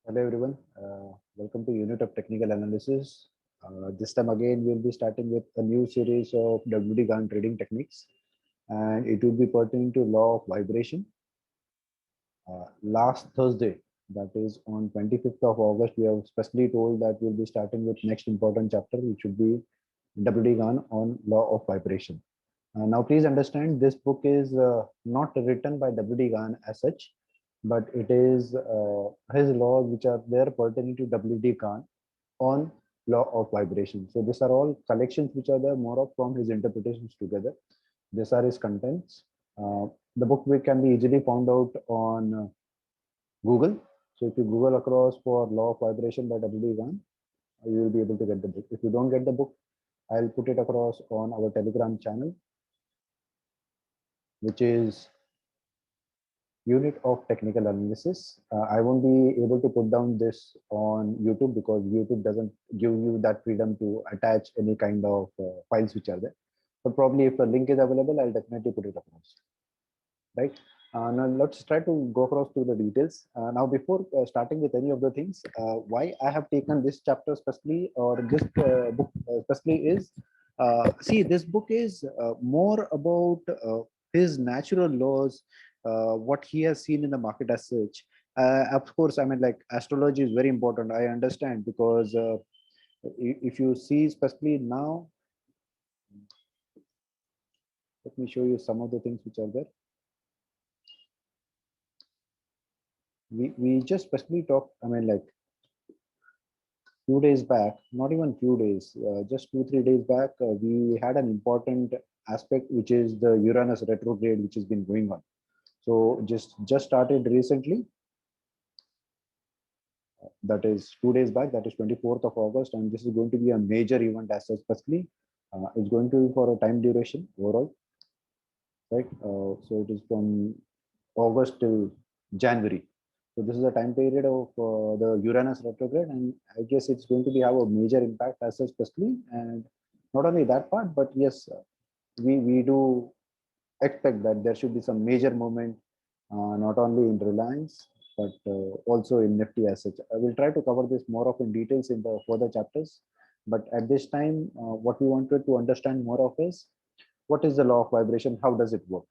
Hello everyone, welcome to Unit of Technical Analysis. This time again we'll be starting with a new series of WD Gann trading techniques, and it will be pertaining to law of vibration. Last Thursday, that is on 25th of August, we have specially told that we'll be starting with next important chapter, which should be WD Gann on law of vibration. Now please understand, this book is not written by WD Gann as such, but it is his laws which are there pertaining to WD Gann on law of vibration. So these are all collections which are there more of from his interpretations together. These are his contents. The book we can be easily found out on Google. So if you Google across for law of vibration by WD Gann, you will be able to get the book. If you don't get the book, I'll put it across on our Telegram channel, which is Unit of Technical Analysis. I won't be able to put down this on YouTube because YouTube doesn't give you that freedom to attach any kind of files which are there. But probably if a link is available, I'll definitely put it across. Right. Now let's try to go across to the details. Now, before starting with any of the things, why I have taken this chapter specially or this book specially is, see, this book is more about his natural laws, what he has seen in the market as such. Of course, I mean, like astrology is very important. I understand because if you see, especially now, let me show you some of the things which are there. We just specifically talked, I mean, like few days back, not even few days, just 2 3 days back, we had an important aspect, which is the Uranus retrograde, which has been going on. So just started recently. That is 2 days back. That is 24th of August, and this is going to be a major event as such. Firstly, it's going to be for a time duration overall, right? So it is from August till January. So this is a time period of the Uranus retrograde, and I guess it's going to be have a major impact as such, especially, and not only that part, but yes, we do expect that there should be some major movement, not only in Reliance but also in Nifty as such. I will try to cover this more of in details in the further chapters, but at this time, what we wanted to understand more of is what is the law of vibration, how does it work.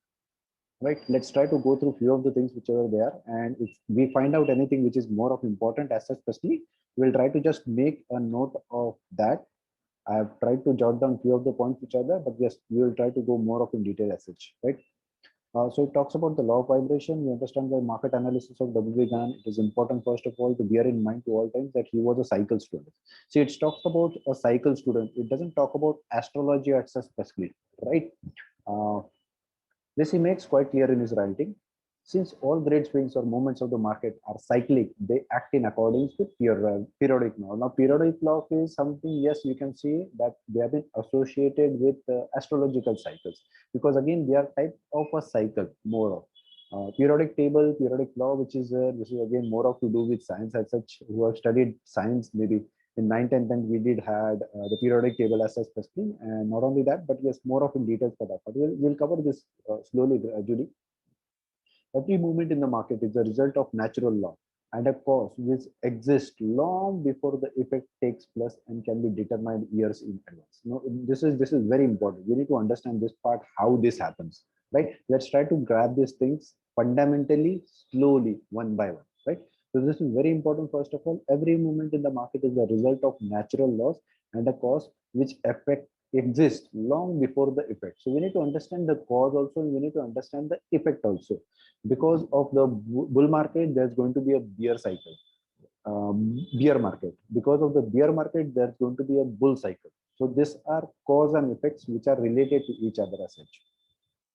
Right, let's try to go through few of the things which are there, and if we find out anything which is more of important as such, especially, we'll try to just make a note of that. I have tried to jot down few of the points which are there, but yes, we will try to go more of in detail as such, right? So it talks about the law of vibration. We understand the market analysis of W. Gann. It is important, first of all, to bear in mind to all times that he was a cycle student. See, it talks about a cycle student. It doesn't talk about astrology as such specifically, right? Uh, this he makes quite clear in his writing. Since all great swings or movements of the market are cyclic, they act in accordance with periodic law. Now, periodic law is something, yes, you can see that they have been associated with astrological cycles, because again, they are type of a cycle, more of. Periodic table, periodic law, which is this is again more of to do with science as such. Who have studied science, maybe in 9th and 10th, we did had the periodic table as such specifically, and not only that, but yes, more of in details for that. But we'll cover this slowly, gradually. Every movement in the market is a result of natural law and a cause which exists long before the effect takes place and can be determined years in advance. Now, this is very important. We need to understand this part, how this happens, right? Let's try to grab these things fundamentally, slowly, one by one, right? So this is very important. First of all, every movement in the market is a result of natural laws and a cause which affect exists long before the effect. So we need to understand the cause also, and we need to understand the effect also. Because of the bull market, there's going to be a bear cycle, bear market. Because of the bear market, there's going to be a bull cycle. So these are cause and effects which are related to each other as such.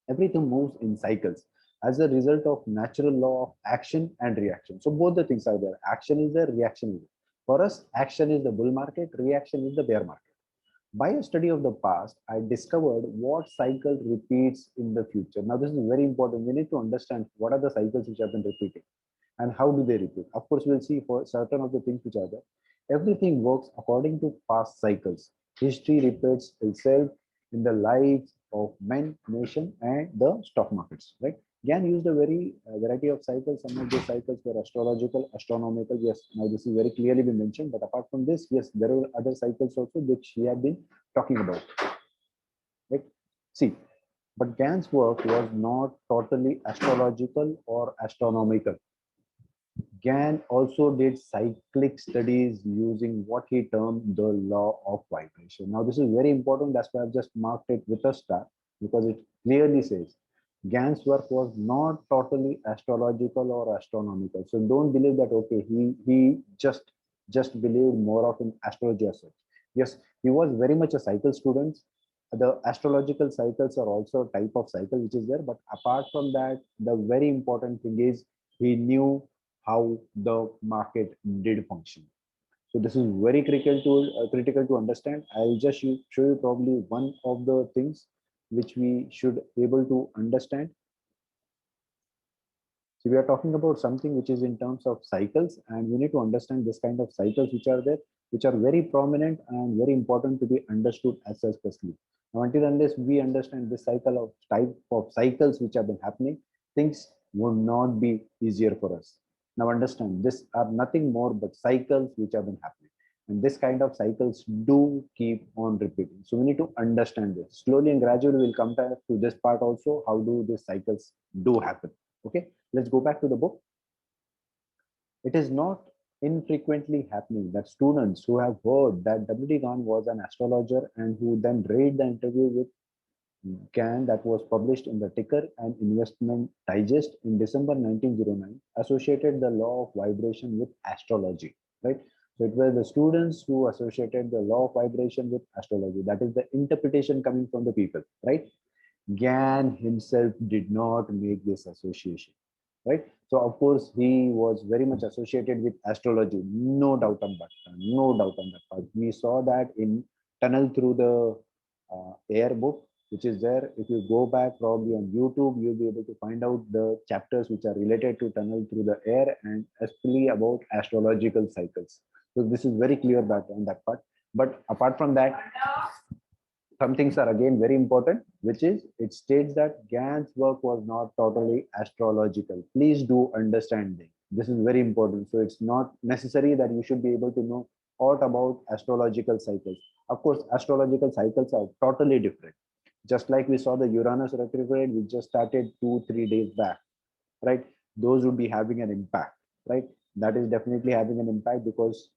Everything moves in cycles as a result of natural law of action and reaction. So both the things are there. Action is there, reaction is there. For us, action is the bull market, reaction is the bear market. By a study of the past, I discovered what cycle repeats in the future. Now, this is very important. We need to understand what are the cycles which have been repeating and how do they repeat. Of course, we'll see for certain of the things which are there. Everything works according to past cycles. History repeats itself in the lives of men, nation, and the stock markets, right? Gann used a variety of cycles. Some of these cycles were astrological, astronomical. Yes, now this is very clearly been mentioned. But apart from this, yes, there are other cycles also which he had been talking about. Right? See, but Gann's work was not totally astrological or astronomical. Gann also did cyclic studies using what he termed the law of vibration. Now, this is very important. That's why I've just marked it with a star, because it clearly says Gann's work was not totally astrological or astronomical. So don't believe that, okay, he just believed more of in astrology as such. Yes, he was very much a cycle student. The astrological cycles are also a type of cycle which is there. But apart from that, the very important thing is he knew how the market did function. So this is very critical to understand. I'll just show you probably one of the things which we should able to understand. So we are talking about something which is in terms of cycles, and we need to understand this kind of cycles which are there, which are very prominent and very important to be understood as such personally. Now, until unless we understand this type of cycles which have been happening, things would not be easier for us. Now understand, this are nothing more but cycles which have been happening. And this kind of cycles do keep on repeating. So we need to understand this. Slowly and gradually we'll come back to this part also. How do these cycles do happen? Okay, let's go back to the book. It is not infrequently happening that students who have heard that WD Gann was an astrologer and who then read the interview with Gann that was published in the Ticker and Investment Digest in December 1909 associated the law of vibration with astrology, right? So it were the students who associated the law of vibration with astrology. That is the interpretation coming from the people, right? Gann himself did not make this association, right? So of course he was very much associated with astrology, no doubt on that, no doubt on that part. We saw that in Tunnel Through the Air book, which is there. If you go back probably on YouTube, you'll be able to find out the chapters which are related to Tunnel Through the Air and especially about astrological cycles. So this is very clear back on that part. But apart from that, some things are again very important, which is it states that Gann's work was not totally astrological. Please do understand this. This is very important. So it's not necessary that you should be able to know all about astrological cycles. Of course, astrological cycles are totally different. Just like we saw the Uranus retrograde, we just started 2-3 days back, right? Those would be having an impact, right? That is definitely having an impact because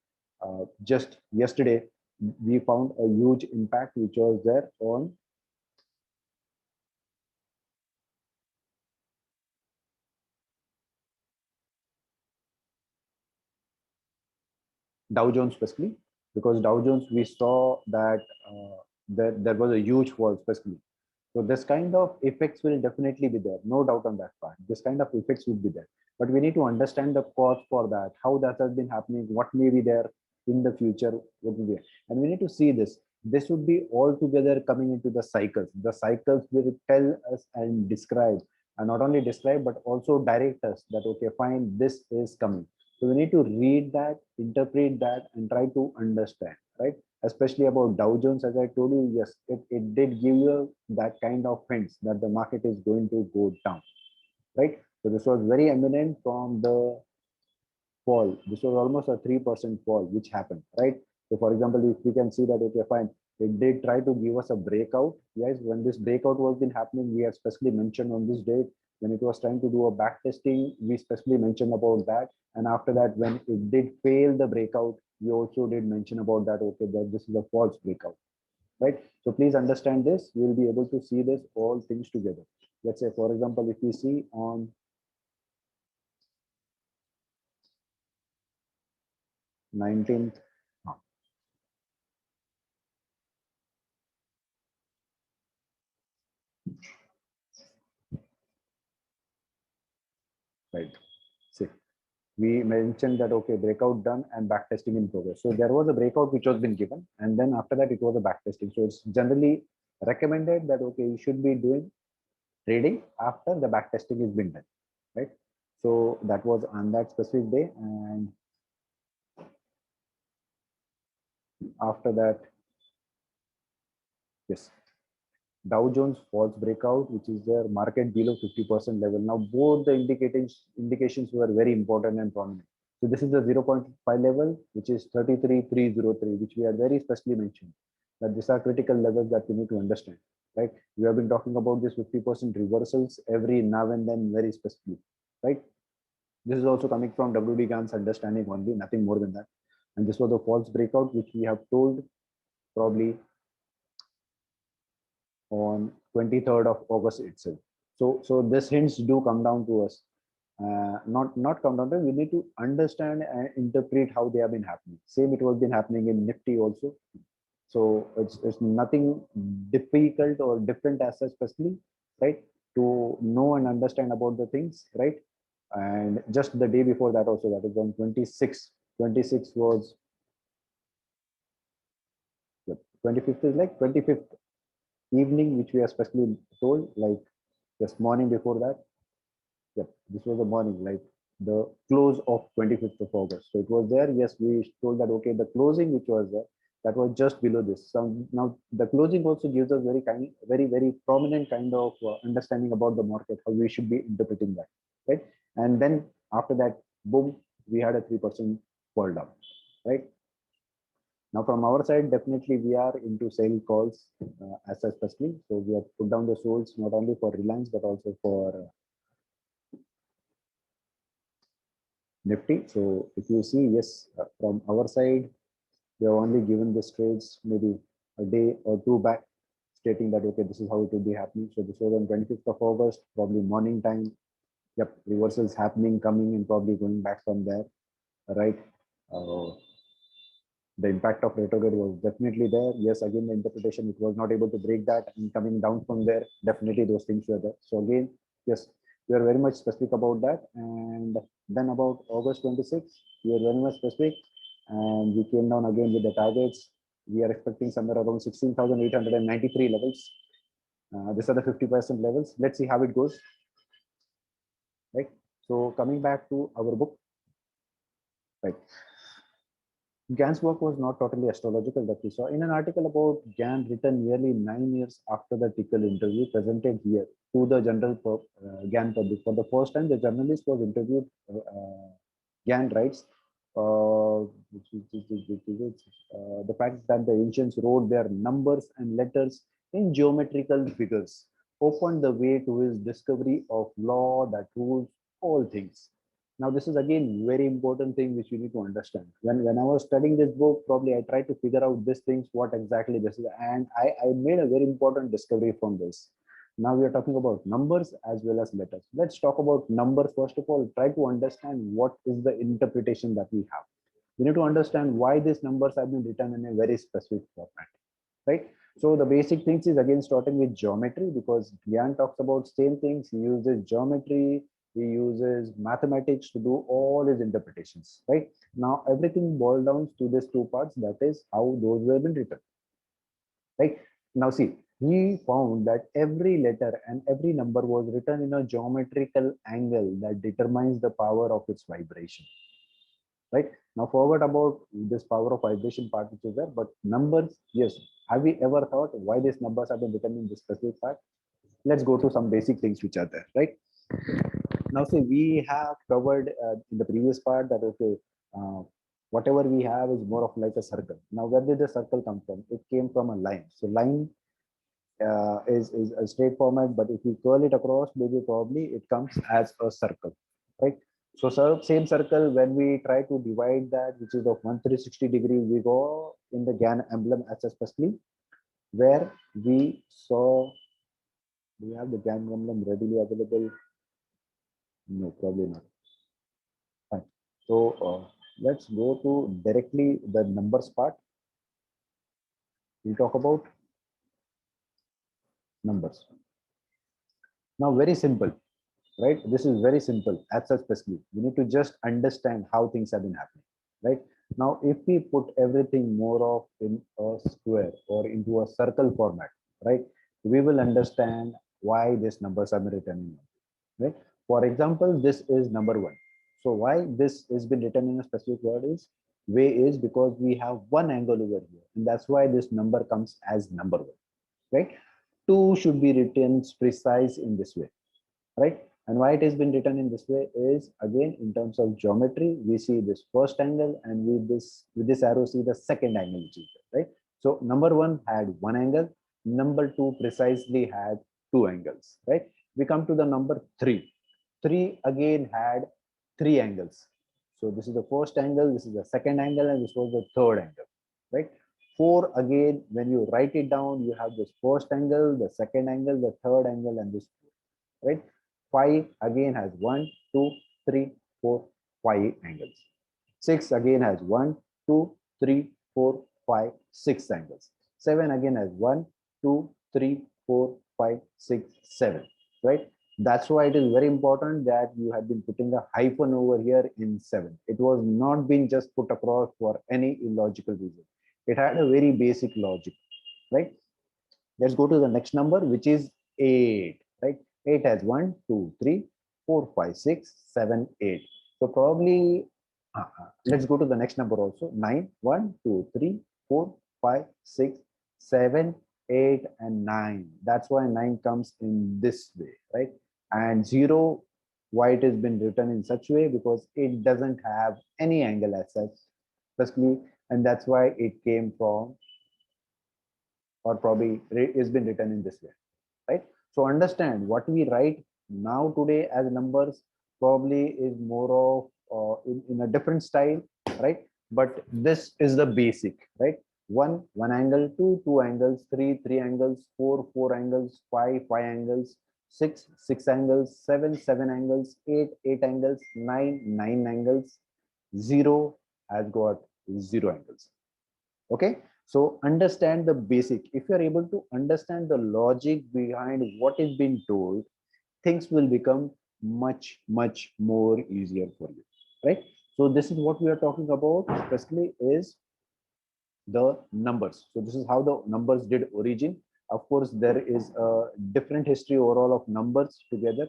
just yesterday we found a huge impact which was there on Dow Jones specifically, because Dow Jones we saw that there was a huge fall specifically. So this kind of effects will definitely be there, no doubt on that part. This kind of effects will be there, but we need to understand the cause for that, how that has been happening, what may be there in the future, what will be there. And we need to see this. This would be all together coming into the cycles. The cycles will tell us and describe, and not only describe but also direct us that okay, fine, this is coming. So we need to read that, interpret that, and try to understand, right? Especially about Dow Jones, as I told you, yes, it did give you that kind of hints that the market is going to go down, right? So this was very eminent from the fall. This was almost a 3% fall, which happened, right? So for example, if we can see that, okay, fine, it did try to give us a breakout. Yes, when this breakout was been happening, we have specifically mentioned on this date, when it was trying to do a back testing, we specifically mentioned about that. And after that, when it did fail the breakout, we also did mention about that, okay, that this is a false breakout, right? So please understand this. You'll be able to see this all things together. Let's say, for example, if we see on 19th, right? See, we mentioned that okay, breakout done and back testing in progress. So there was a breakout which was been given, and then after that it was a back testing. So it's generally recommended that okay, you should be doing trading after the back testing has been done, right? So that was on that specific day, and after that, yes, Dow Jones false breakout, which is their market below 50% level. Now, both the indications were very important and prominent. So this is the 0.5 level, which is 33,303, which we are very specially mentioned. That these are critical levels that we need to understand, right? We have been talking about this 50% reversals every now and then very specifically, right? This is also coming from WD Gann's understanding only, nothing more than that. And this was the false breakout, which we have told probably on 23rd of August itself. So these hints do come down to us. Not come down to, we need to understand and interpret how they have been happening. Same it was been happening in Nifty also. So it's nothing difficult or different as such, especially, right? To know and understand about the things, right? And just the day before that also, that is on 26. 26 was, 25th is like 25th evening, which we are especially told, like just morning before that. Yep, this was the morning, like the close of 25th of August. So it was there. Yes, we told that, okay, the closing which was there, that was just below this. So now the closing also gives us very prominent kind of understanding about the market, how we should be interpreting that, right? And then after that, boom, we had a 3% fall down, right? Now from our side, definitely we are into sale calls as such, especially. So we have put down the souls not only for Reliance but also for Nifty. So if you see, yes, from our side, we have only given this trades maybe a day or two back, stating that, okay, this is how it will be happening. So this was on 25th of August, probably morning time. Yep, reversals happening, coming and probably going back from there, right? The impact of retrograde was definitely there. Yes, again, the interpretation, it was not able to break that, and coming down from there, definitely those things were there. So again, yes, we are very much specific about that. And then about August 26th, we are very much specific, and we came down again with the targets. We are expecting somewhere around 16,893 levels. These are the 50% levels. Let's see how it goes, right? So coming back to our book, right? Gann's work was not totally astrological that we saw. In an article about Gann written nearly 9 years after the Tickle interview presented here to the general Gann public. For the first time, the journalist was interviewed. Gann writes, the fact that the ancients wrote their numbers and letters in geometrical figures opened the way to his discovery of law that rules all things. Now, this is again very important thing which you need to understand. When I was studying this book, probably I tried to figure out these things, what exactly this is, and I made a very important discovery from this. Now we are talking about numbers as well as letters. Let's talk about numbers first of all. Try to understand what is the interpretation that we have. We need to understand why these numbers have been written in a very specific format, right? So the basic things is again starting with geometry, because Gann talks about same things. He uses geometry, he uses mathematics to do all his interpretations, right? Now everything boils down to these two parts, that is how those were been written, right? Now see, he found that every letter and every number was written in a geometrical angle that determines the power of its vibration, right? Now forward about this power of vibration part which is there, but numbers, yes, have we ever thought why these numbers have been written in this specific part? Let's go to some basic things which are there, right? Now see, we have covered in the previous part that, okay, whatever we have is more of like a circle. Now where did the circle come from? It came from a line. So line is a straight format, but if we curl it across, maybe probably it comes as a circle, right? So same circle, when we try to divide that, which is of 160 degree, we go in the Gann emblem as especially where we saw, do we have the Gann emblem readily available? No, probably not. Fine. So let's go to directly the numbers part. We'll talk about numbers. Now, very simple, right? This is very simple as such specifically. We need to just understand how things have been happening, right? Now, if we put everything more of in a square or into a circle format, right, we will understand why these numbers are written in, right? For example, this is number 1. So why this has been written in a specific way is because we have one angle over here, and that's why this number comes as number 1, right? 2 should be written precise in this way, right? And why it has been written in this way is, again, in terms of geometry, we see this first angle, and with this arrow see the second angle, which is there, right? So number 1 had 1 angle, number 2 precisely had 2 angles, right? We come to the number 3. 3 again had 3 angles. So this is the first angle, this is the second angle, and this was the third angle, right? 4 again, when you write it down, you have this first angle, the second angle, the third angle, and this, right? 5 again has 1, 2, 3, 4, 5 angles. 6 again has 1, 2, 3, 4, 5, 6 angles. 7 again has 1, 2, 3, 4, 5, 6, 7, right? That's why it is very important that you have been putting a hyphen over here in 7. It was not being just put across for any illogical reason. It had a very basic logic, right? Let's go to the next number, which is 8, right? 8 has 1, 2, 3, 4, 5, 6, 7, 8. So probably, let's go to the next number also. 9, 1, 2, 3, 4, 5, 6, 7, 8, and 9. That's why 9 comes in this way, right? And 0, why it has been written in such way? Because it doesn't have any angle as such, firstly, and that's why it came from, or probably is been written in this way, right? So understand what we write now today as numbers probably is more of in a different style, right? But this is the basic, right? 1, 1 angle, 2, 2 angles, 3, 3 angles, 4, 4 angles, 5, 5 angles, 6, 6 angles, 7, 7 angles, 8, 8 angles, 9, 9 angles, 0 has got 0 angles. Okay, so understand the basic. If you're able to understand the logic behind what is being told, things will become much more easier for you, right? So this is what we are talking about, especially is the numbers. So this is how the numbers did origin. Of course, there is a different history overall of numbers together.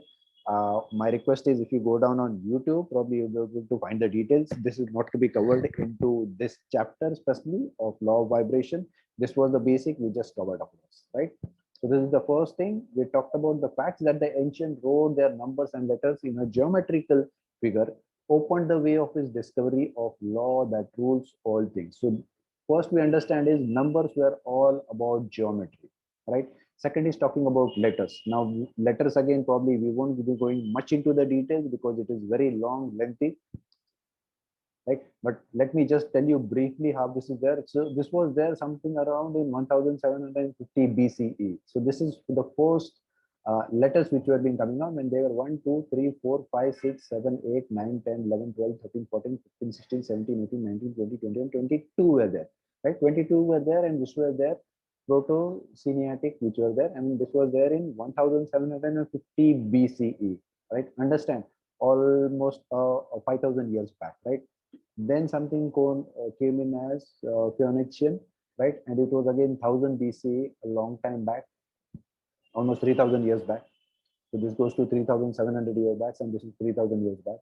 My request is, if you go down on YouTube, probably you'll be able to find the details. This is not to be covered into this chapter, especially of law of vibration. This was the basic we just covered across, right? So this is the first thing. We talked about the facts that the ancient wrote their numbers and letters in a geometrical figure, opened the way of his discovery of law that rules all things. So first we understand is numbers were all about geometry, right? Second is talking about letters. Now letters, again, probably we won't be going much into the details because it is very long, lengthy, right? But let me just tell you briefly how this is there. So this was there something around in 1750 BCE. So this is the first letters which were being coming on when they were 1, 2, 3, 4, 5, 6, 7, 8, 9, 10, 11, 12, 13, 14, 15, 16, 17, 18, 19, 20, 21, 22 were there, right? 22 were there, and this were there. Proto-Sinaitic, which were there, and this was there in 1750 BCE, right? Understand, almost 5,000 years back, right? Then something came in as Phoenician, right? And it was again 1000 BC, a long time back, almost 3000 years back. So this goes to 3700 years back, and this is 3000 years back,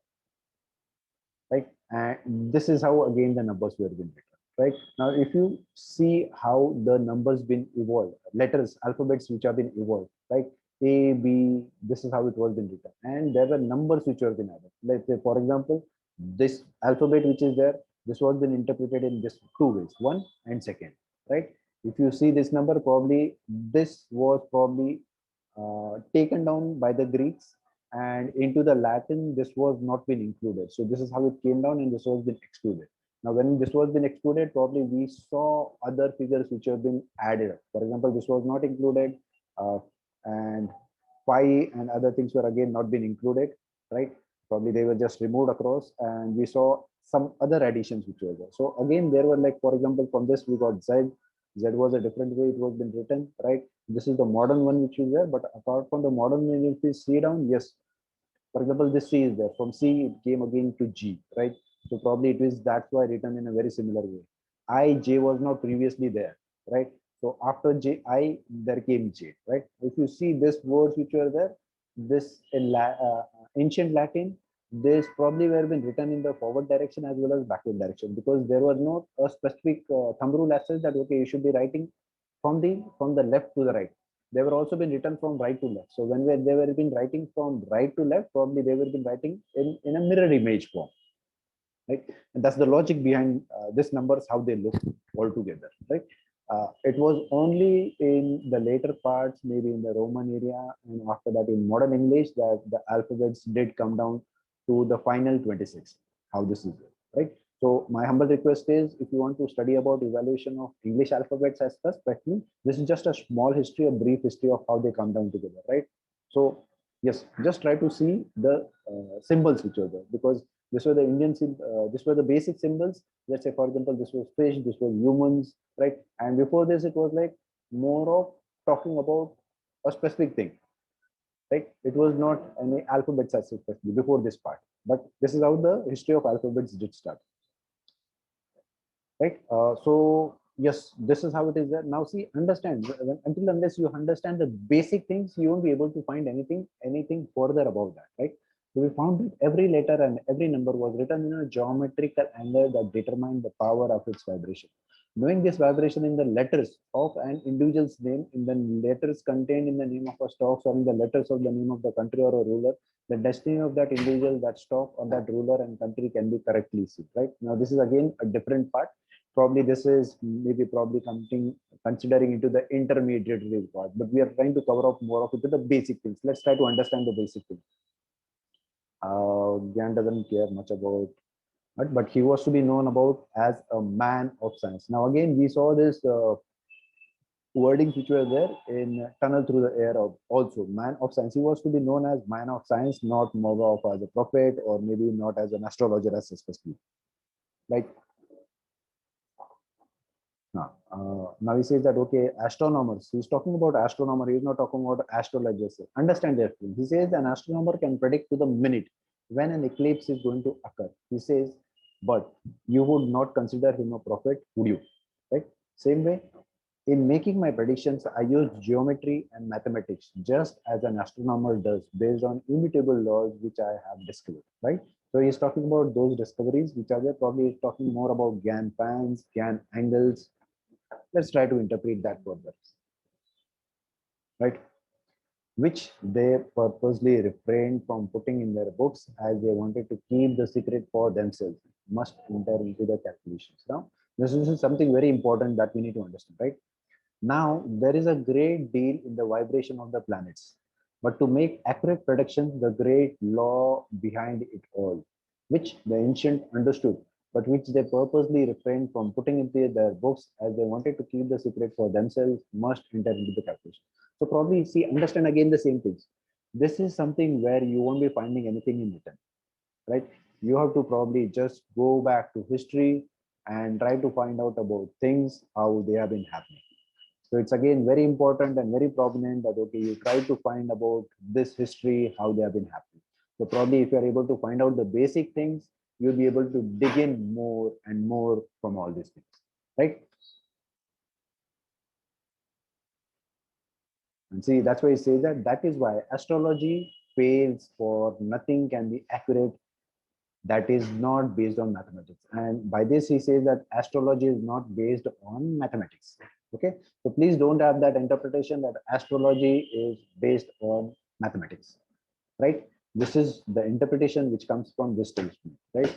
right? And this is how again the numbers were being written, right? Now, if you see how the numbers been evolved, letters, alphabets which have been evolved, right? A, B, this is how it was been written. And there were numbers which were been added. Let's say, for example, this alphabet which is there, this was been interpreted in this two ways, one and second, right? If you see this number, probably this was probably taken down by the Greeks, and into the Latin, this was not been included. So this is how it came down, and this was been excluded. Now, when this was been excluded, probably we saw other figures which have been added. For example, this was not included, and pi and other things were again not been included, right? Probably they were just removed across, and we saw some other additions which were there. So again, there were, like, for example, from this we got Z. Z was a different way it was been written, right? This is the modern one which is there, but apart from the modern one, if we see down, yes, for example, this C is there. From C, it came again to G, right? So probably it is that's why written in a very similar way. I, J was not previously there, right? So after J, I, there came J, right? If you see this words which were there, this ancient Latin, this probably were been written in the forward direction as well as backward direction, because there was not a specific thumb rule as such that okay, you should be writing from the left to the right. they were also been written from right to left. So when they were been writing from right to left, probably they were been writing in a mirror image form, right? And that's the logic behind this numbers, how they look all together, right? It was only in the later parts, maybe in the Roman area, and after that in modern English, that the alphabets did come down to the final 26, how this is, right? So my humble request is, if you want to study about evaluation of English alphabets as such, this is just a small history, a brief history of how they come down together, right? So yes, just try to see the symbols which are there, because this were the this were the basic symbols. Let's say, for example, this was fish, this was humans, right? And before this, it was like more of talking about a specific thing, right? It was not any alphabets as such before this part, but this is how the history of alphabets did start, right? So yes, this is how it is there. Now see, understand, until unless you understand the basic things, you won't be able to find anything further above that, right? So we found that every letter and every number was written in a geometrical angle that determined the power of its vibration. Knowing this vibration in the letters of an individual's name, in the letters contained in the name of a stock, or in the letters of the name of the country or a ruler, the destiny of that individual, that stock, or that ruler and country can be correctly seen, right? Now this is again a different part. Probably this is maybe probably something considering into the intermediary part, but we are trying to cover up more of it to the basic things. Let's try to understand the basic things. Gann doesn't care much about it, but he was to be known about as a man of science. Now again, we saw this wordings which were there in Tunnel Through the Air of also man of science. He was to be known as man of science, not more of as a prophet, or maybe not as an astrologer as especially. Like now he says that, okay, astronomers, he's talking about astronomer, he's not talking about astrologers. Understand that. He says an astronomer can predict to the minute when an eclipse is going to occur. He says, but you would not consider him a prophet, would you? Right? Same way, in making my predictions, I use geometry and mathematics, just as an astronomer does, based on immutable laws which I have discovered, right? So he's talking about those discoveries, which are there. Probably he's talking more about Gann fans, Gann angles. Let's try to interpret that further, right? Which they purposely refrained from putting in their books, as they wanted to keep the secret for themselves, must enter into the calculations. Now, this is something very important that we need to understand, right? Now, there is a great deal in the vibration of the planets, but to make accurate predictions, the great law behind it all, which the ancient understood, but which they purposely refrained from putting into their books, as they wanted to keep the secret for themselves, must enter into the calculation. So probably see, understand again the same things. This is something where you won't be finding anything in written, right? You have to probably just go back to history and try to find out about things, how they have been happening. So it's again very important and very prominent that, okay, you try to find about this history, how they have been happening. So probably if you're able to find out the basic things, you'll be able to dig in more and more from all these things, right? And see, that's why I say that that is why astrology fails, for nothing can be accurate that is not based on mathematics. And by this, he says that astrology is not based on mathematics. Okay, so please don't have that interpretation that astrology is based on mathematics, right? This is the interpretation which comes from this statement, right?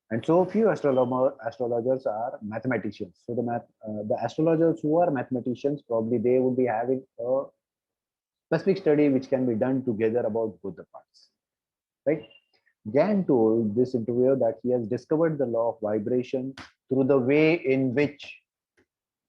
And so few astrologers are mathematicians. So the astrologers who are mathematicians, probably they would be having a specific study which can be done together about both the parts, right? Gann told this interviewer that he has discovered the law of vibration through the way in which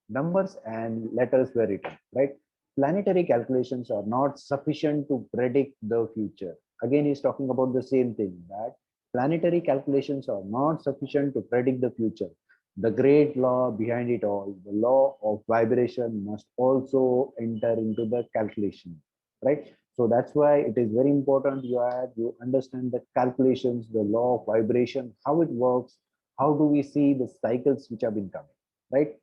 numbers and letters were written, right? Planetary calculations are not sufficient to predict the future. Again, he's talking about the same thing, that planetary calculations are not sufficient to predict the future. The great law behind it all, the law of vibration, must also enter into the calculation, right? So that's why it is very important you understand the calculations, the law of vibration, how it works, how do we see the cycles which have been coming, right?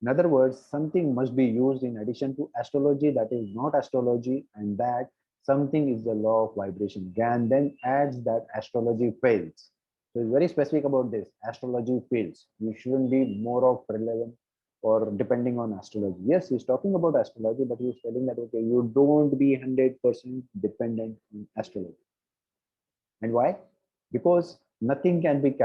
In other words, something must be used in addition to astrology that is not astrology, and that something is the law of vibration. Gann then adds that astrology fails. So it's very specific about this. Astrology fails. You shouldn't be more of relevant or depending on astrology. Yes, he's talking about astrology, but he's telling that okay, you don't be 100% dependent on astrology. And why? Because nothing can be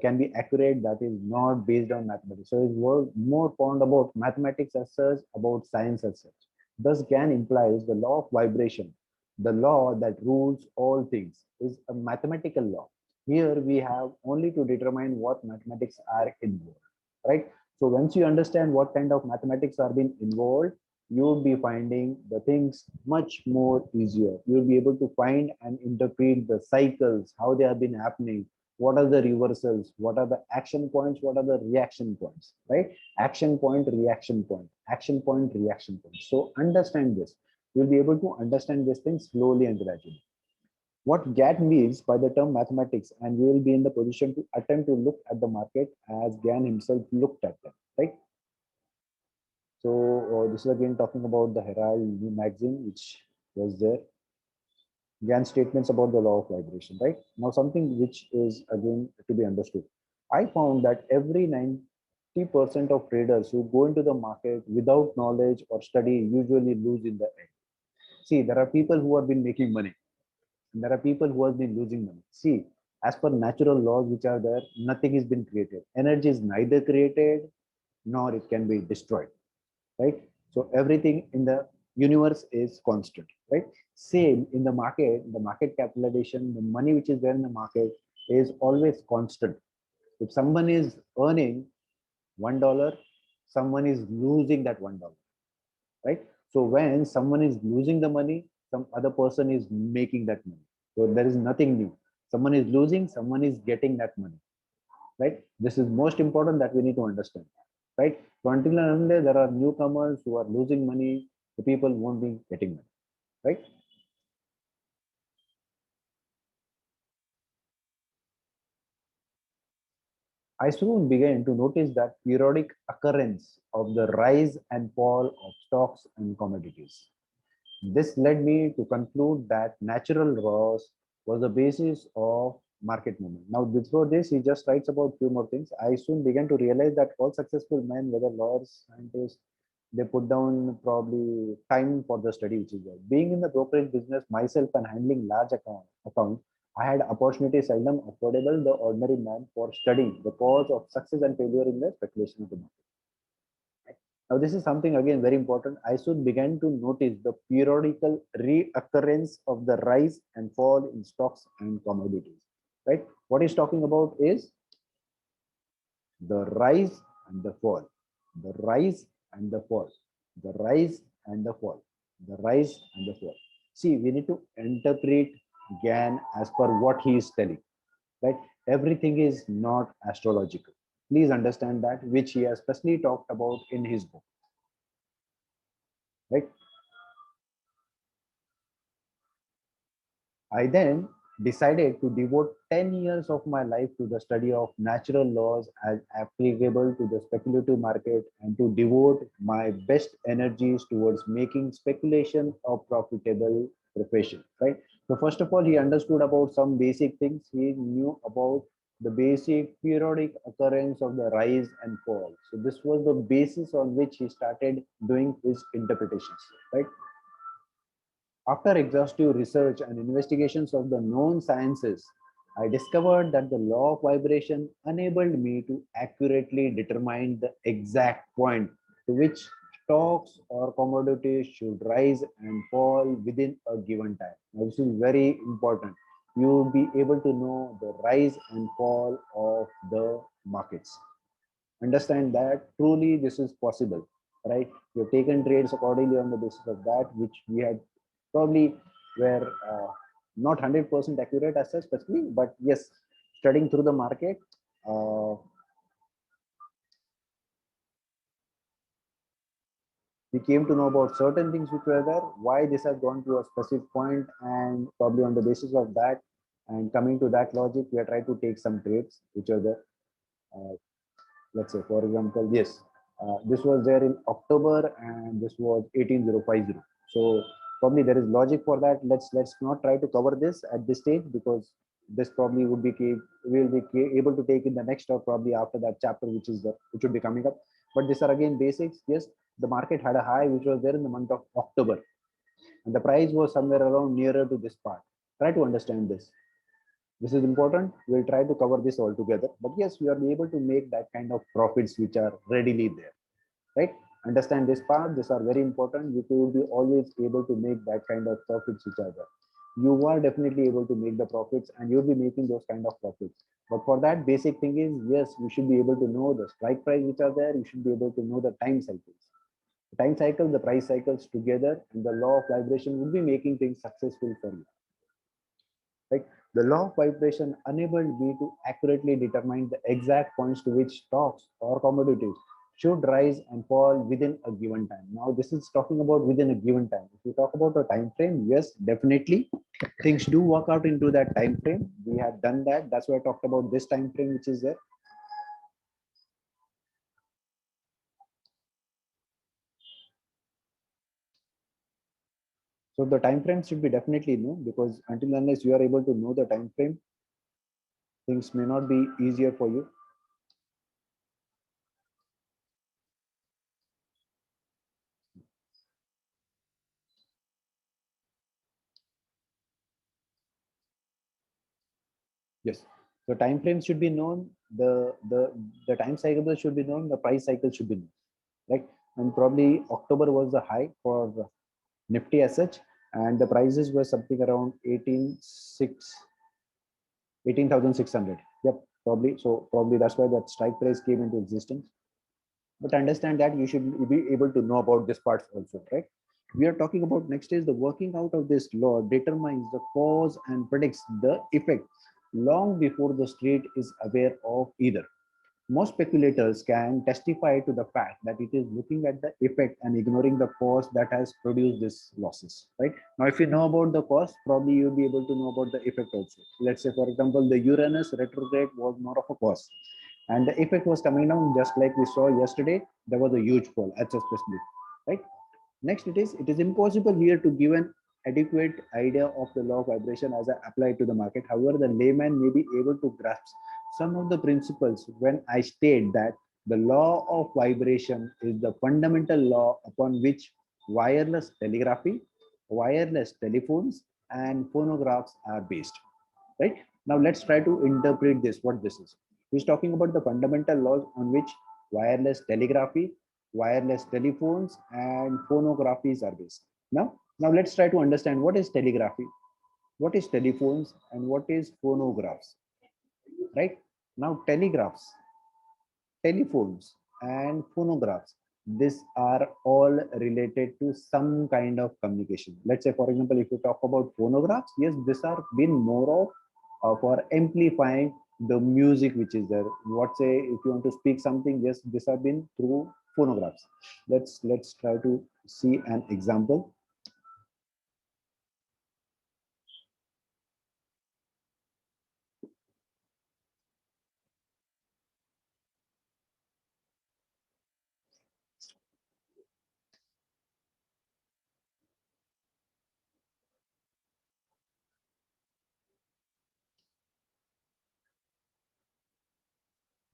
can be accurate that is not based on mathematics. So it's more fond about mathematics as such, about science as such. Thus, Gann implies the law of vibration, the law that rules all things, is a mathematical law. Here we have only to determine what mathematics are involved, right? So once you understand what kind of mathematics are being involved, you'll be finding the things much more easier. You'll be able to find and interpret the cycles, how they have been happening, what are the reversals, what are the action points, what are the reaction points, right? Action point, reaction point, action point, reaction point. So understand this. You'll be able to understand these things slowly and gradually. What Gann means by the term mathematics, and we will be in the position to attempt to look at the market as Gann himself looked at them, right? So this is again talking about the Herald New magazine, which was there. Gann statements about the law of vibration, right? Now something which is again to be understood. I found that every 90% of traders who go into the market without knowledge or study usually lose in the end. See, there are people who have been making money, and there are people who have been losing money. See, as per natural laws which are there, nothing has been created. Energy is neither created nor it can be destroyed, right? So everything in the universe is constant, right? Same in the market capitalization, the money which is there in the market is always constant. If someone is earning $1, someone is losing that $1, right? So when someone is losing the money, some other person is making that money. So there is nothing new. Someone is losing, someone is getting that money, right? This is most important that we need to understand, right? So until and unless there are newcomers who are losing money, the people won't be getting money, right? I soon began to notice that periodic occurrence of the rise and fall of stocks and commodities. This led me to conclude that natural laws was the basis of market movement. Now, before this, he just writes about few more things. I soon began to realize that all successful men, whether lawyers, scientists, they put down probably time for the study, which is there. Being in the brokerage business myself and handling large account, I had opportunities seldom affordable the ordinary man for studying the cause of success and failure in the speculation of the market. Now, this is something again very important. I soon began to notice the periodical reoccurrence of the rise and fall in stocks and commodities. Right? What he's talking about is the rise and the fall, the rise and the fall, the rise and the fall, the rise and the fall. See, we need to interpret Gann as per what he is telling. Right? Everything is not astrological. Please understand that, which he has specially talked about in his book. Right? I then decided to devote 10 years of my life to the study of natural laws as applicable to the speculative market and to devote my best energies towards making speculation a profitable profession, right? So first of all, he understood about some basic things. He knew about the basic periodic occurrence of the rise and fall. So this was the basis on which he started doing his interpretations, right? After exhaustive research and investigations of the known sciences, I discovered that the law of vibration enabled me to accurately determine the exact point to which stocks or commodities should rise and fall within a given time. Now, this is very important. You will be able to know the rise and fall of the markets. Understand that truly this is possible, right? We have taken trades accordingly on the basis of that, which we had probably were not 100% accurate as such, especially, but yes, studying through the market, we came to know about certain things which were there, why this has gone to a specific point, and probably on the basis of that, and coming to that logic, we are trying to take some trades which are there. Let's say, for example, yes, this was there in October, and this was 18050. So probably there is logic for that. Let's not try to cover this at this stage because This probably would be we'll be able to take in the next or probably after that chapter, which is the which would be coming up. But these are again basics. Yes, the market had a high which was there in the month of October, and the price was somewhere around nearer to this part. Try to understand this. This is important. We'll try to cover this all together. But yes, we are able to make that kind of profits which are readily there, right? Understand this part. These are very important. You will be always able to make that kind of profits which are there. You are definitely able to make the profits, and you'll be making those kind of profits. But for that, basic thing is, yes, you should be able to know the strike price which are there. You should be able to know the time cycles. The time cycle, the price cycles together, and the law of vibration would be making things successful for you. Right? The law of vibration enabled me to accurately determine the exact points to which stocks or commodities should rise and fall within a given time. Now, this is talking about within a given time. If you talk about a time frame, yes, definitely things do work out into that time frame. We have done that. That's why I talked about this time frame, which is there. So the time frame should be definitely known, because until unless you are able to know the time frame, things may not be easier for you. Yes. So time frames should be known. The time cycle should be known. The price cycle should be known, right? And probably October was the high for Nifty as such, and the prices were something around 18,600. Yep, probably. So probably that's why that strike price came into existence. But understand that you should be able to know about this part also, right? We are talking about next is the working out of this law determines the cause and predicts the effect long before the street is aware of either. Most speculators can testify to the fact that it is looking at the effect and ignoring the cause that has produced these losses, right? Now, if you know about the cause, probably you'll be able to know about the effect also. Let's say, for example, the Uranus retrograde was more of a cause, and the effect was coming down just like we saw yesterday. There was a huge fall, especially, right? Next, it is impossible here to give an adequate idea of the law of vibration as applied to the market. However, the layman may be able to grasp some of the principles when I state that the law of vibration is the fundamental law upon which wireless telegraphy, wireless telephones, and phonographs are based. Right? Now, let's try to interpret this, what this is. He's talking about the fundamental laws on which wireless telegraphy, wireless telephones, and phonographies are based. Now let's try to understand what is telegraphy, what is telephones, and what is phonographs. Right? Now, telegraphs, telephones, and phonographs, these are all related to some kind of communication. Let's say, for example, if you talk about phonographs, yes, these are been more of for amplifying the music which is there. What say if you want to speak something, yes, these have been through phonographs. Let's try to see an example.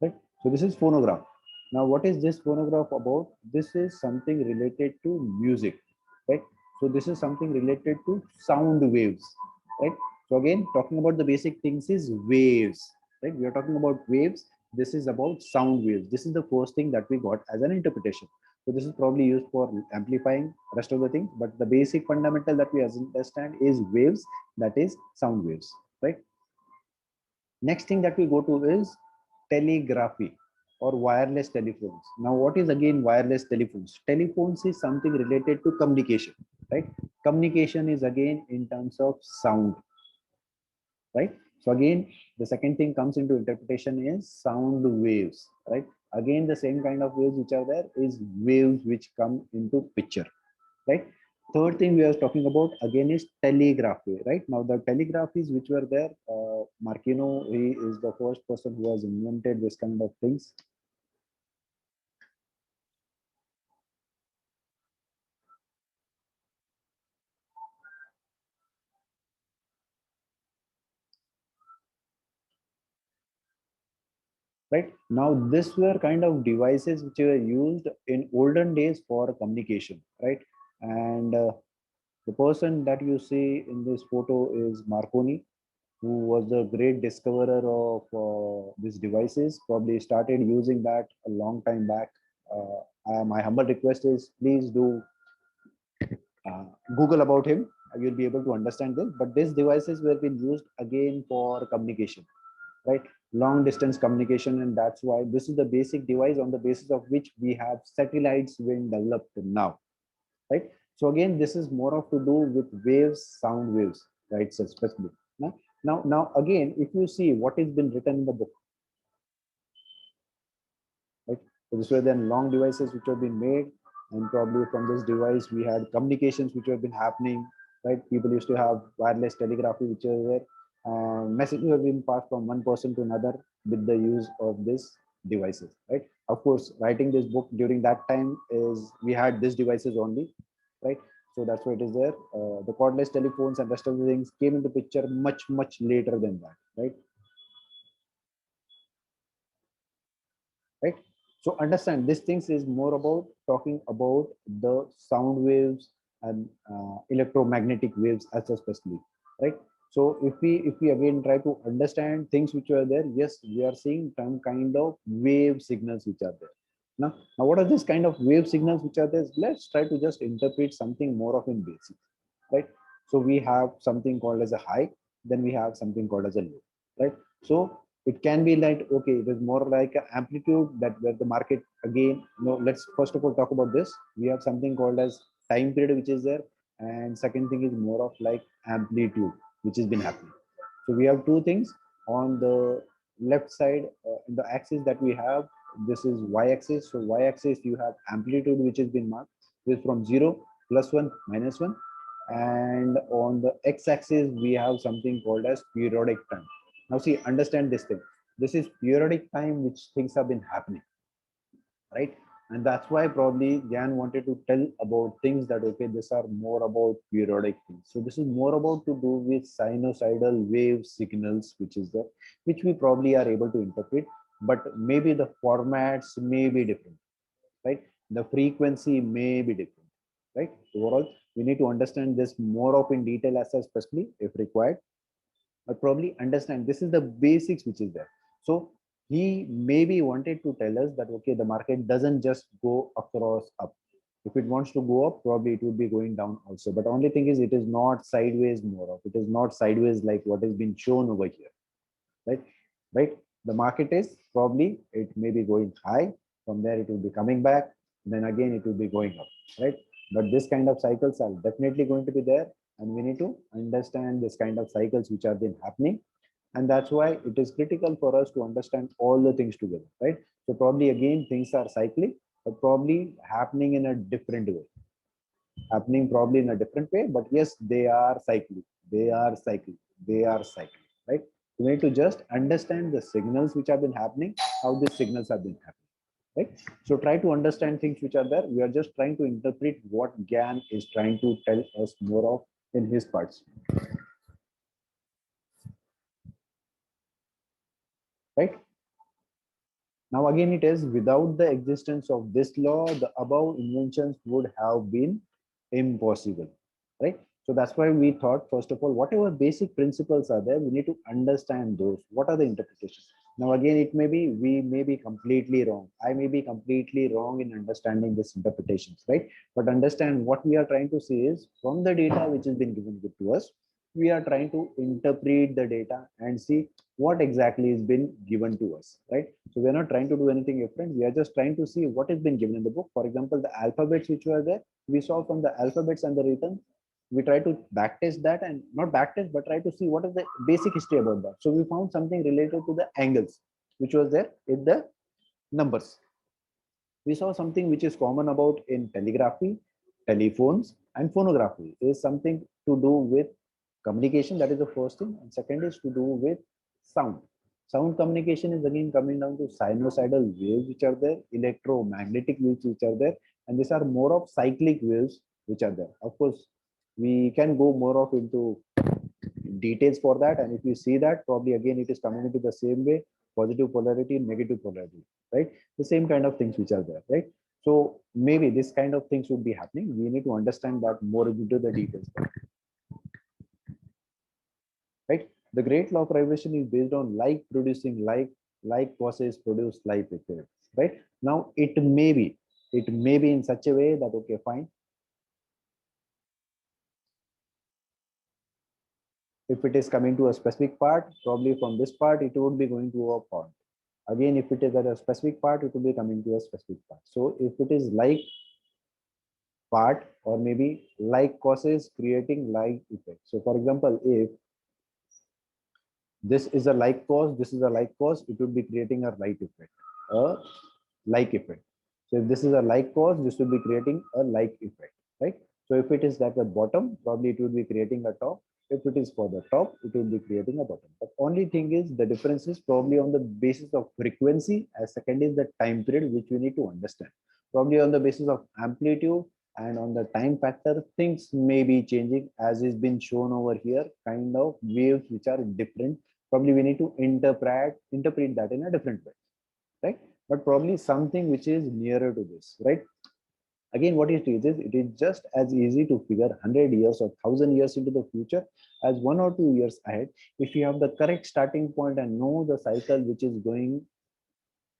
Right? So this is phonograph. Now, what is this phonograph about? This is something related to music, right? So this is something related to sound waves, right? So again, talking about the basic things is waves, right? We are talking about waves. This is about sound waves. This is the first thing that we got as an interpretation. So this is probably used for amplifying rest of the things, but the basic fundamental that we understand is waves, that is sound waves, right? Next thing that we go to is telegraphy or wireless telephones. Now, what is again wireless telephones? Telephones is something related to communication, right? Communication is again in terms of sound, right? So again, the second thing comes into interpretation is sound waves, right? Again, the same kind of waves which are there is waves which come into picture, right? Third thing we are talking about again is telegraphy, right? Now the telegraphies which were there, Marquino, he is the first person who has invented this kind of things. right? Now, this were kind of devices which were used in olden days for communication, right? And the person that you see in this photo is Marconi, who was the great discoverer of these devices. Probably started using that a long time back. My humble request is please do uh, Google about him. You'll be able to understand this. But these devices were being used again for communication, right? Long distance communication, and that's why this is the basic device on the basis of which we have satellites being developed now, right? So again, this is more of to do with waves, sound waves, right? So especially now again, if you see what has been written in the book, right? So this were then long devices which have been made, and probably from this device we had communications which have been happening, right? People used to have wireless telegraphy, which is where messages have been passed from one person to another with the use of these devices, right? Of course, writing this book during that time is we had these devices only, right? So that's why it is there. The cordless telephones and rest of the things came into picture much later than that, right? Right? So understand these things is more about talking about the sound waves and electromagnetic waves as especially, right? So if we again try to understand things which are there, yes, we are seeing some kind of wave signals which are there. Now what are these kind of wave signals which are there? Let's try to just interpret something more of in basic, right? So we have something called as a high, then we have something called as a low, right? So it can be like, okay, it is more like an amplitude that where the market again, let's first of all talk about this. We have something called as time period which is there, and second thing is more of like amplitude which has been happening. So we have two things on the left side, in the axis that we have, this is y-axis. So y-axis you have amplitude which has been marked, this is from 0, +1, -1, and on the x-axis we have something called as periodic time. Now see, understand this thing. This is periodic time which things have been happening, right? And that's why probably Jan wanted to tell about things that, okay, these are more about periodic things. So this is more about to do with sinusoidal wave signals, which is the, which we probably are able to interpret, but maybe the formats may be different, right? The frequency may be different, right? Overall, we need to understand this more of in detail as especially if required, but probably understand this is the basics which is there. So he maybe wanted to tell us that, okay, the market doesn't just go across up. If it wants to go up, probably it would be going down also. But only thing is, it is not sideways more of. It is not sideways like what has been shown over here, right? Right. The market is probably it may be going high. From there, it will be coming back. Then again, it will be going up, right? But this kind of cycles are definitely going to be there, and we need to understand this kind of cycles which have been happening, and that's why it is critical for us to understand all the things together, right? So probably again things are cyclic, but probably happening in a different way, happening probably in a different way, but yes, they are cyclic, they are cyclic, they are cyclic, right? We need to just understand the signals which have been happening, how these signals have been happening, right? So try to understand things which are there. We are just trying to interpret what Gann is trying to tell us more of in his parts, right? Now again, it is without the existence of this law, the above inventions would have been impossible, right? So that's why we thought, first of all, whatever basic principles are there, we need to understand those. What are the interpretations? Now again, it may be, we may be completely wrong. I may be completely wrong in understanding these interpretations, right? But understand what we are trying to say is from the data which has been given to us, we are trying to interpret the data and see what exactly has been given to us, right? So we're not trying to do anything different. We are just trying to see what has been given in the book. For example, the alphabets which were there, we saw from the alphabets and the written, we try to backtest that, and not backtest, but try to see what is the basic history about that. So we found something related to the angles, which was there in the numbers. We saw something which is common about in telegraphy, telephones, and phonography is something to do with communication. That is the first thing. And second is to do with sound. Sound communication is again coming down to sinusoidal waves which are there, electromagnetic waves which are there, and these are more of cyclic waves which are there. Of course, we can go more of into details for that, and if you see that, probably again it is coming into the same way. positive polarity, negative polarity, right? The same kind of things which are there, right? So maybe this kind of things would be happening. We need to understand that more into the details, right? The great law of vibration is based on like producing like causes produce like effects, right? Now it may be in such a way that, okay, fine. If it is coming to a specific part, probably from this part, it would be going to a point. Again, if it is at a specific part, it will be coming to a specific part. So if it is like part, or maybe like causes creating like effect. So for example, if this is a like cause, this is a like cause, it would be creating a right effect, a like effect. So if this is a like cause, this will be creating a like effect, right? So if it is at the bottom, probably it will be creating a top. If it is for the top, it will be creating a bottom. But only thing is the difference is probably on the basis of frequency, as second is the time period, which we need to understand. Probably on the basis of amplitude and on the time factor, things may be changing, as is been shown over here, kind of waves which are different. Probably we need to interpret that in a different way, right? But probably something which is nearer to this, right? Again, what it is it is just as easy to figure 100 years or 1000 years into the future as 1 or 2 years ahead, if you have the correct starting point and know the cycle which is going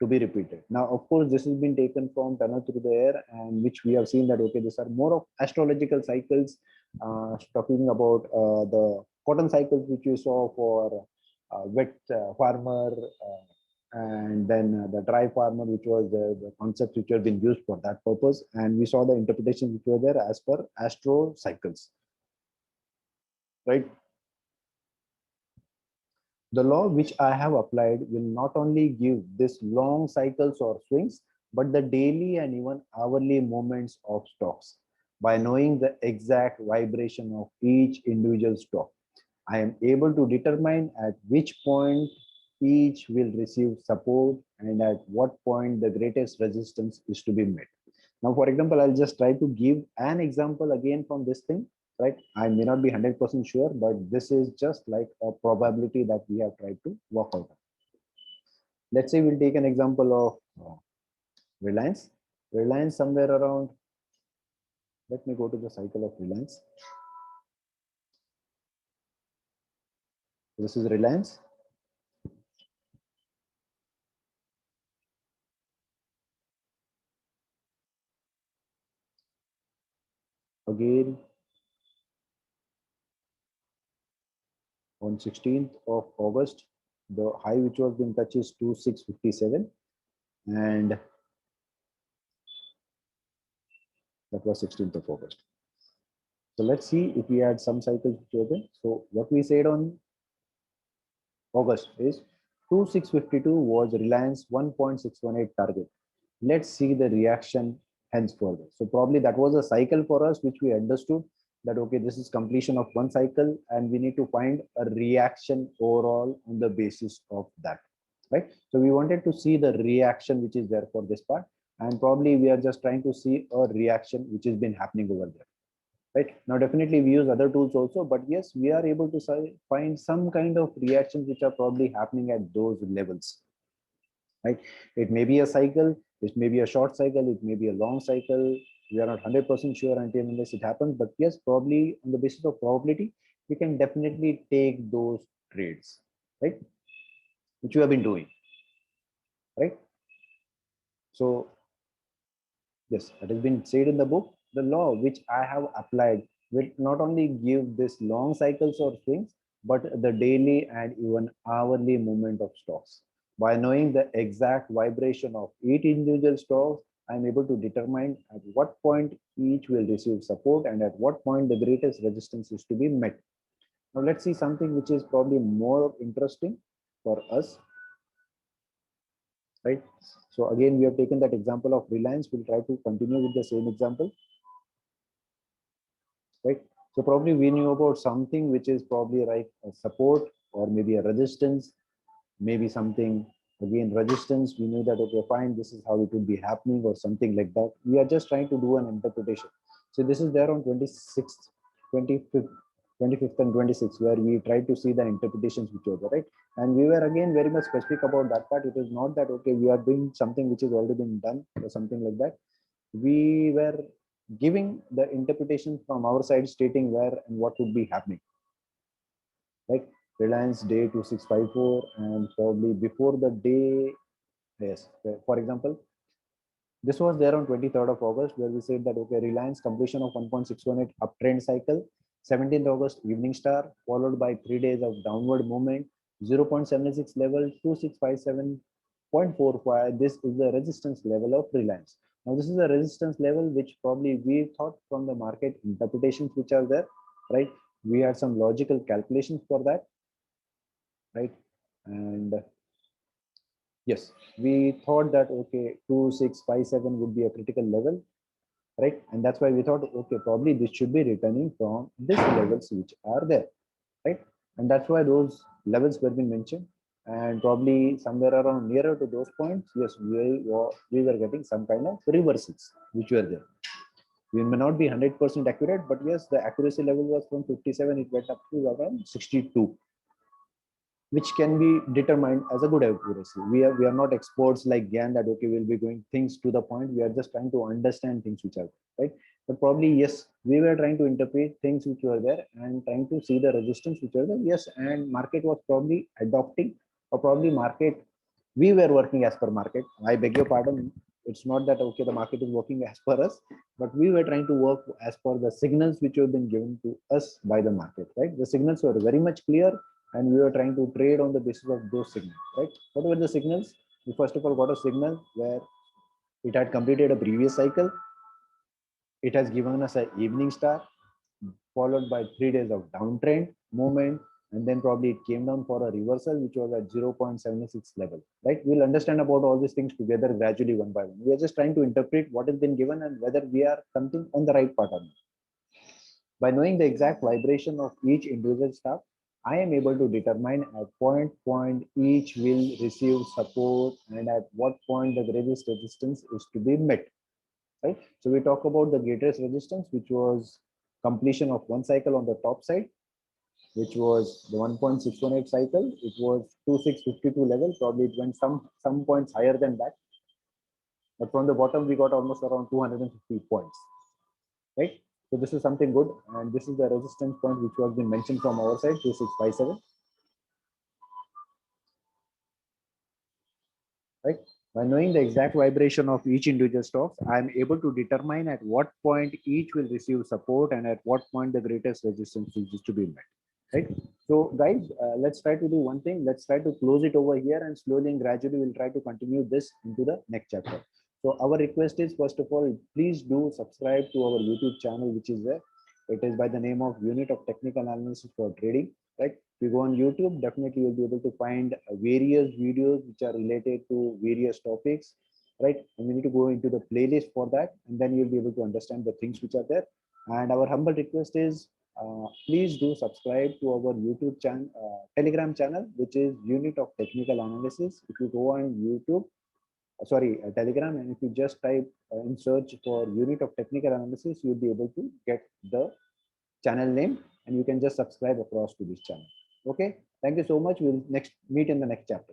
to be repeated. Now, of course, this has been taken from Tunnel Through the Air, and which we have seen that, okay, these are more of astrological cycles, talking about the cotton cycles which you saw for wet farmer, and then the dry farmer, which was the concept which have been used for that purpose. And we saw the interpretations which were there as per Astro Cycles, right? The law which I have applied will not only give this long cycles or swings, but the daily and even hourly movements of stocks. By knowing the exact vibration of each individual stock, I am able to determine at which point each will receive support and at what point the greatest resistance is to be met. Now, for example, I'll just try to give an example again from this thing, right? I may not be 100% sure, but this is just like a probability that we have tried to work out. Let's say we'll take an example of Reliance. Reliance somewhere around, let me go to the cycle of Reliance. This is Reliance. Again, on 16th of August, the high which was being touched is 2657, and that was 16th of August. So let's see if we had some cycles which were there. So what we said on August is 2652 was Reliance 1.618 target. Let's see the reaction henceforth. So probably that was a cycle for us, which we understood that, okay, this is completion of one cycle and we need to find a reaction overall on the basis of that, right? So we wanted to see the reaction which is there for this part, and probably we are just trying to see a reaction which has been happening over there. Right now, definitely we use other tools also, but yes, we are able to find some kind of reactions which are probably happening at those levels, right? It may be a cycle, it may be a short cycle, it may be a long cycle. We are not 100% sure until unless it happens, but yes, probably on the basis of probability, we can definitely take those trades, right? Which you have been doing, right? So yes, that has been said in the book. The law which I have applied will not only give this long cycles or swings, but the daily and even hourly movement of stocks. By knowing the exact vibration of each individual stocks, I'm able to determine at what point each will receive support and at what point the greatest resistance is to be met. Now let's see something which is probably more interesting for us, right? So again, we have taken that example of Reliance. We'll try to continue with the same example, right? So probably we knew about something which is probably like a support or maybe a resistance, maybe something, again, resistance. We knew that, okay, fine, this is how it would be happening or something like that. We are just trying to do an interpretation. So this is there on 26th, 25th. 25th and 26th, where we tried to see the interpretations which were there, right? And we were again very much specific about that part. It is not that, okay, we are doing something which has already been done or something like that. We were giving the interpretation from our side, stating where and what would be happening. Like Reliance day 2654, and probably before the day, yes, for example, this was there on 23rd of August, where we said that, okay, Reliance completion of 1.618 uptrend cycle, 17th August evening star, followed by 3 days of downward movement, 0.76 level, 2657.45. This is the resistance level of Reliance. Now, this is a resistance level which probably we thought from the market interpretations which are there, right? We had some logical calculations for that, right? And yes, we thought that, okay, 2657 would be a critical level, right? And that's why we thought, okay, probably this should be returning from these levels which are there, right? And that's why those levels were being mentioned. And probably somewhere around nearer to those points, yes, we were getting some kind of reversals which were there. We may not be 100% accurate, but yes, the accuracy level was from 57, it went up to around 62, which can be determined as a good accuracy. We are not experts like Gann that, okay, we'll be going things to the point. We are just trying to understand things which are right. But probably, yes, we were trying to interpret things which were there and trying to see the resistance which were there. Yes, and market was probably adopting, or probably market, we were working as per market. I beg your pardon. It's not that, okay, the market is working as per us, but we were trying to work as per the signals which have been given to us by the market, right? The signals were very much clear, and we were trying to trade on the basis of those signals, right? What were the signals? We first of all got a signal where it had completed a previous cycle. It has given us an evening star, followed by 3 days of downtrend movement, and then probably it came down for a reversal, which was at 0.76 level, right? We'll understand about all these things together gradually one by one. We are just trying to interpret what has been given and whether we are something on the right pattern. By knowing the exact vibration of each individual star, I am able to determine at what point each will receive support and at what point the greatest resistance is to be met, right? So we talk about the greatest resistance, which was completion of one cycle on the top side, which was the 1.618 cycle. It was 2652 level. Probably it went some points higher than that. But from the bottom, we got almost around 250 points, right? So this is something good. And this is the resistance point, which was been mentioned from our side, 2657. Right? By knowing the exact vibration of each individual stocks, I am able to determine at what point each will receive support and at what point the greatest resistance is to be met. Right? So guys, let's try to do one thing. Let's try to close it over here, and slowly and gradually we'll try to continue this into the next chapter. So our request is, first of all, please do subscribe to our YouTube channel, which is there. It is by the name of Unit of Technical Analysis for Trading. Right? If you go on YouTube, definitely you'll be able to find various videos which are related to various topics, right? And we need to go into the playlist for that, and then you'll be able to understand the things which are there. And our humble request is, please do subscribe to our YouTube channel, Telegram channel, which is Unit of Technical Analysis. If you go on YouTube, Telegram, and if you just type in search for Unit of Technical Analysis, you'll be able to get the channel name, and you can just subscribe across to this channel. Okay, thank you so much. We'll next meet in the next chapter.